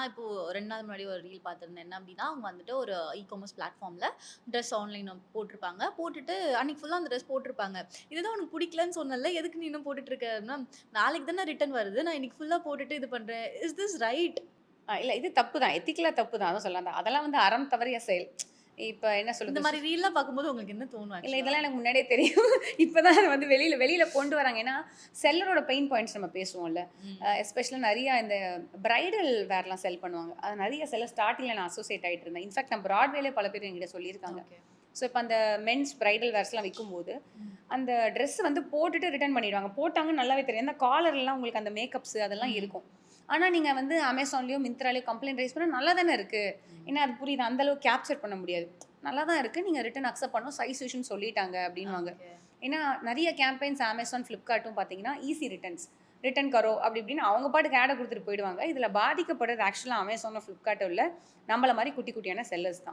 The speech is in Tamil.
நான் இப்போ 2 நாள் முன்னாடி ஒரு ரீல் பார்த்திருந்தேன். என்ன அப்டின்னா, அவங்க வந்துட்டு ஒரு இ-காமர்ஸ் பிளாட்ஃபார்ம்ல ட்ரெஸ் ஆன்லைன்ல போட்டிருப்பாங்க. போட்டுட்டு அன்னைக்கு ஃபுல்லா அந்த ட்ரெஸ் போட்டிருப்பாங்க. "இதுதான் உனக்கு பிடிக்கலன்னு சொன்னேன்ல, எதுக்கு நீ இன்னும் போட்டுட்டு இருக்க?" அப்படின்னா, "நாளைக்கு தானே ரிட்டர்ன் வருது. நான் இன்னைக்கு ஃபுல்லா போட்டுட்டு இது பண்றேன். Is this right?" இல்ல இது தப்பு தான். எத்திக்கலா தப்பு தான். அதான் சொல்ல வந்தேன். அதெல்லாம் வந்து அறம் தவறிய செயல். இப்ப என்ன இந்த சொல்றது? மாரி ரீல்லாம் பார்க்கும்போது உங்களுக்கு என்ன தோணும் இல்ல ஆக்சுவலா? இதெல்லாம் எனக்கு முன்னாடியே தெரியும். இப்ப தான் அத வந்து வெளியில வெளியில கொண்டு வராங்க. ஏன்னா, செல்லரோட பெயின் பாயிண்ட்ஸ் நம்ம பேசுவோம்ல. ம். எஸ்பெஷலா நெறைய இந்த பிரைடல் வேர்லாம் செல் பண்ணுவாங்க. அது நெறைய செல்லர் ஸ்டார்ட்டிங்ல நான் அசோசியேட் ஆயிட்டு இருந்தேன். இன்ஃபாக்ட் நான் பிராட்வேலே பல பேர் என்கிட்ட சொல்லியிருக்காங்க. ஓகே. ஸோ, இப்ப அந்த மென்ஸ் பிரைடல் வேர்ஸ்லாம் விக்கும்போது, ம். அந்த ட்ரெஸ் வந்து போட்டுட்டு ரிட்டர்ன் பண்ணிடுவாங்க. போட்டாங்கன்னு நல்லாவே தெரியும். அந்த காலர்லாம் உங்களுக்கு அந்த மேக்கப்ஸ் அதெல்லாம் ம். இருக்கும். ஆனா, நீங்க வந்து Amazonலயோ, Myntraலயோ கம்ப்ளைண்ட் ரைஸ் பண்ணா நல்லா தானே இருக்கு. ம். ஏன்னா, அது புரியுது. அந்த அளவுக்கு கேப்சர் பண்ண முடியாது. நல்லா தான் இருக்கு. நீங்க ரிட்டர்ன் அக்செப்ட் பண்ணணும். சைஸ் இஷ்யூன்னு சொல்லிட்டாங்க அப்டின்னுவாங்க. ஓகே. ஏன்னா, நெறைய கேம்பெயின்ஸ் Amazon, Flipkartடும் பார்த்தீங்கன்னா, ஈஸி ரிட்டர்ன்ஸ். ரிட்டர்ன் கரோ அப்டி இப்டின்னு அவங்க பாட்டுக்கு ஆட குடுத்துட்டு போயிடுவாங்க. இதுல பாதிக்கப்படுறது ஆக்சுவலா Amazonோ, Flipkarட்டோ இல்ல. நம்மள மாரி குட்டி குட்டியான செல்லர்ஸ் தான்.